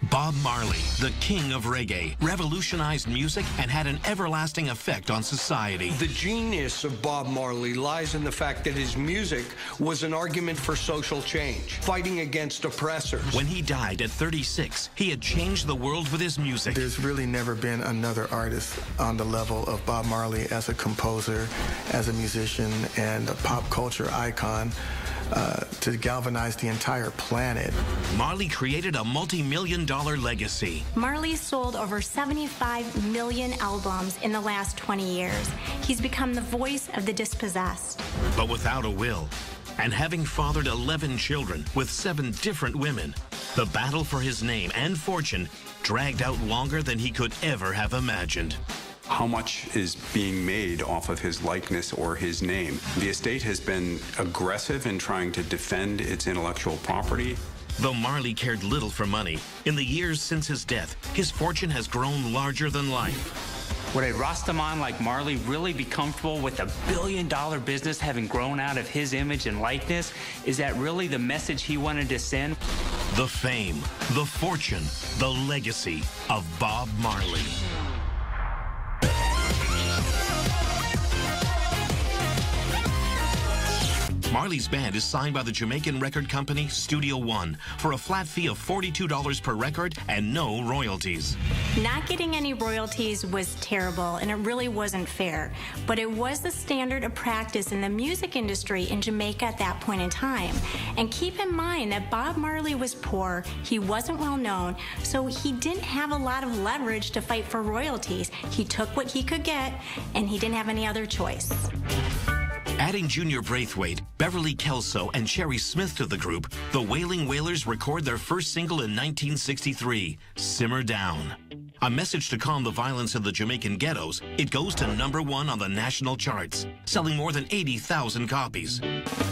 Bob Marley, the king of reggae, revolutionized music and had an everlasting effect on society. The genius of Bob Marley lies in the fact that his music was an argument for social change, fighting against oppressors. When he died at 36, he had changed the world with his music. There's really never been another artist on the level of Bob Marley as a composer, as a musician, and a pop culture icon. To galvanize the entire planet. Marley created a multi-million-dollar legacy. Marley sold over 75 million albums in the last 20 years. He's become the voice of the dispossessed. But without a will, and having fathered 11 children with 7 different women, the battle for his name and fortune dragged out longer than he could ever have imagined. How much is being made off of his likeness or his name? The estate has been aggressive in trying to defend its intellectual property. Though Marley cared little for money, in the years since his death, his fortune has grown larger than life. Would a Rastaman like Marley really be comfortable with a billion-dollar business having grown out of his image and likeness? Is that really the message he wanted to send? The fame, the fortune, the legacy of Bob Marley. Marley's band is signed by the Jamaican record company Studio One for a flat fee of $42 per record and no royalties. Not getting any royalties was terrible, and it really wasn't fair. But it was the standard of practice in the music industry in Jamaica at that point in time. And keep in mind that Bob Marley was poor, he wasn't well known, so he didn't have a lot of leverage to fight for royalties. He took what he could get, and he didn't have any other choice. Adding Junior Braithwaite, Beverly Kelso, and Cherry Smith to the group, the Wailing Wailers record their first single in 1963, Simmer Down. A message to calm the violence in the Jamaican ghettos, it goes to #1 on the national charts, selling more than 80,000 copies.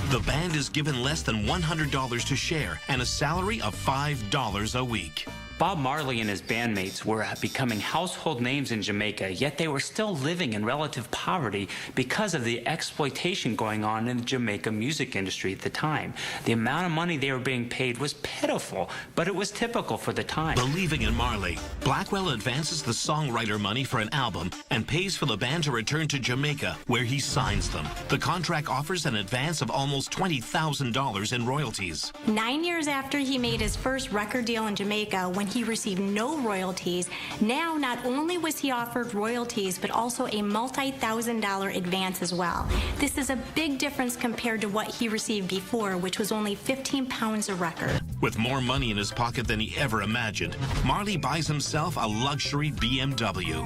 The band is given less than $100 to share and a salary of $5 a week. Bob Marley and his bandmates were becoming household names in Jamaica, yet they were still living in relative poverty because of the exploitation going on in the Jamaica music industry at the time. The amount of money they were being paid was pitiful, but it was typical for the time. Believing in Marley, Blackwell advances the songwriter money for an album and pays for the band to return to Jamaica, where he signs them. The contract offers an advance of almost $20,000 in royalties. 9 years after he made his first record deal in Jamaica, when he received no royalties, now not only was he offered royalties, but also a multi-$1,000 advance as well. This is a big difference compared to what he received before, which was only 15 pounds a record. With more money in his pocket than he ever imagined, Marley buys himself a luxury BMW.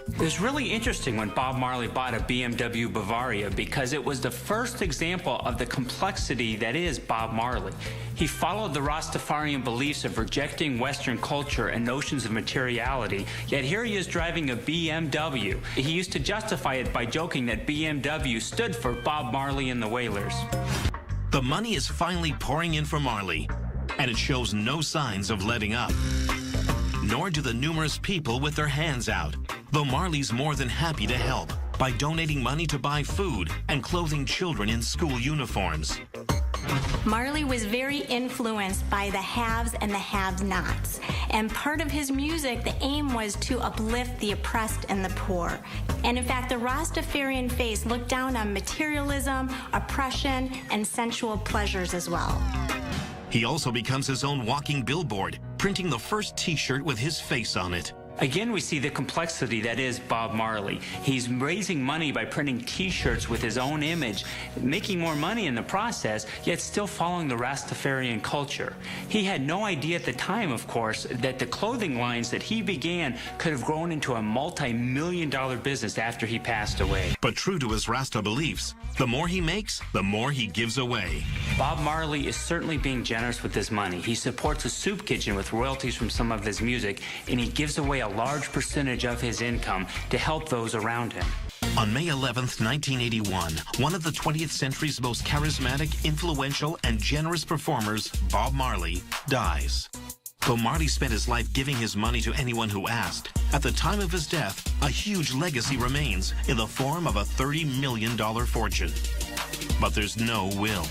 It was really interesting when Bob Marley bought a BMW Bavaria because it was the first example of the complexity that is Bob Marley. He followed the Rastafarian beliefs of rejecting Western culture and notions of materiality, yet here he is driving a BMW. He used to justify it by joking that BMW stood for Bob Marley and the Wailers. The money is finally pouring in for Marley, and it shows no signs of letting up. Nor do the numerous people with their hands out, though Marley's more than happy to help by donating money to buy food and clothing children in school uniforms. Marley was very influenced by the haves and the have-nots. And part of his music, the aim was to uplift the oppressed and the poor. And in fact, the Rastafarian faith looked down on materialism, oppression, and sensual pleasures as well. He also becomes his own walking billboard, printing the first T-shirt with his face on it. Again, we see the complexity that is Bob Marley. He's raising money by printing T-shirts with his own image, making more money in the process, yet still following the Rastafarian culture. He had no idea at the time, of course, that the clothing lines that he began could have grown into a multi-million-dollar business after he passed away. But true to his Rasta beliefs, the more he makes, the more he gives away. Bob Marley is certainly being generous with his money. He supports a soup kitchen with royalties from some of his music, and he gives away a large percentage of his income to help those around him. On May 11th, 1981, one of the 20th century's most charismatic, influential, and generous performers, Bob Marley, dies. Though Marley spent his life giving his money to anyone who asked, at the time of his death, a huge legacy remains in the form of a $30 million fortune. But there's no will.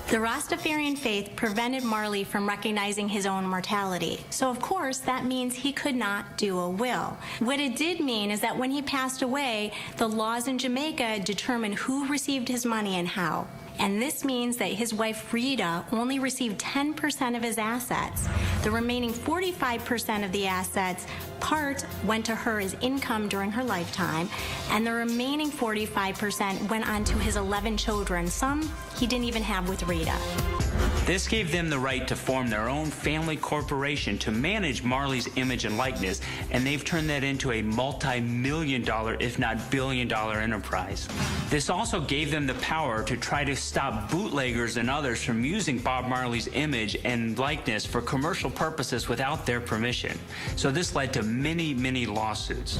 The Rastafarian faith prevented Marley from recognizing his own mortality. So, of course, that means he could not do a will. What it did mean is that when he passed away, the laws in Jamaica determined who received his money and how. And this means that his wife Rita only received 10% of his assets. The remaining 45% of the assets, part went to her as income during her lifetime, and the remaining 45% went on to his 11 children, some he didn't even have with Rita. This gave them the right to form their own family corporation to manage Marley's image and likeness, and they've turned that into a multi-million-dollar, if not billion-dollar enterprise. This also gave them the power to try to stop bootleggers and others from using Bob Marley's image and likeness for commercial purposes without their permission. So this led to many, many lawsuits.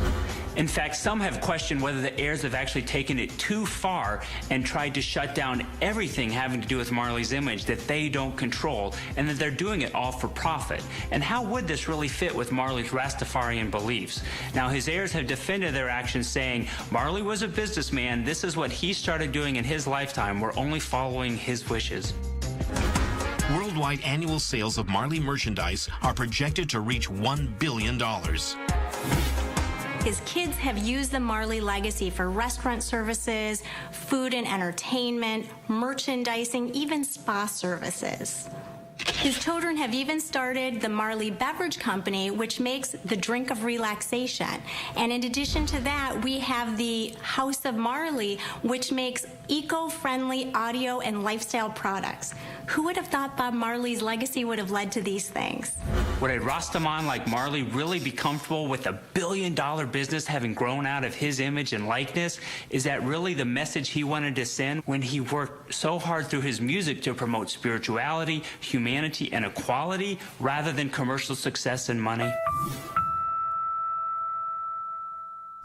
In fact, some have questioned whether the heirs have actually taken it too far and tried to shut down everything having to do with Marley's image that they don't control, and that they're doing it all for profit. And how would this really fit with Marley's Rastafarian beliefs? Now, his heirs have defended their actions, saying Marley was a businessman. This is what he started doing in his lifetime. We're only following his wishes. Worldwide annual sales of Marley merchandise are projected to reach $1 billion. His kids have used the Marley legacy for restaurant services, food and entertainment, merchandising, even spa services. His children have even started the Marley Beverage Company, which makes the drink of relaxation. And in addition to that, we have the House of Marley, which makes eco-friendly audio and lifestyle products. Who would have thought Bob Marley's legacy would have led to these things? Would a Rastaman like Marley really be comfortable with a billion-dollar business having grown out of his image and likeness? Is that really the message he wanted to send when he worked so hard through his music to promote spirituality, humanity, and equality rather than commercial success and money?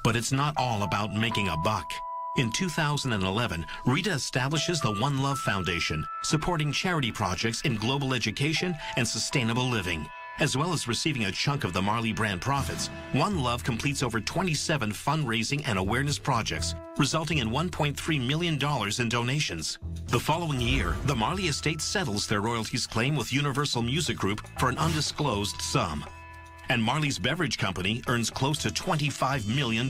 But it's not all about making a buck. In 2011, Rita establishes the One Love Foundation, supporting charity projects in global education and sustainable living. As well as receiving a chunk of the Marley brand profits, One Love completes over 27 fundraising and awareness projects, resulting in $1.3 million in donations. The following year, the Marley estate settles their royalties claim with Universal Music Group for an undisclosed sum. And Marley's Beverage Company earns close to $25 million.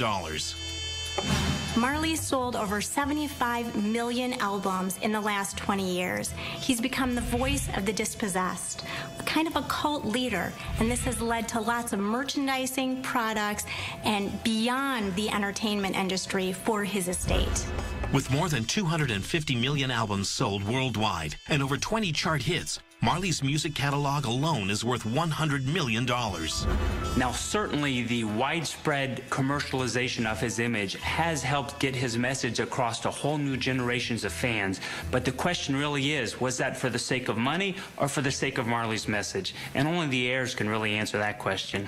Marley sold over 75 million albums in the last 20 years. He's become the voice of the dispossessed, kind of a cult leader, and this has led to lots of merchandising, products, and beyond the entertainment industry for his estate. With more than 250 million albums sold worldwide and over 20 chart hits, Marley's music catalog alone is worth $100 million. Now, certainly the widespread commercialization of his image has helped get his message across to whole new generations of fans. But the question really is, was that for the sake of money or for the sake of Marley's message? And only the heirs can really answer that question.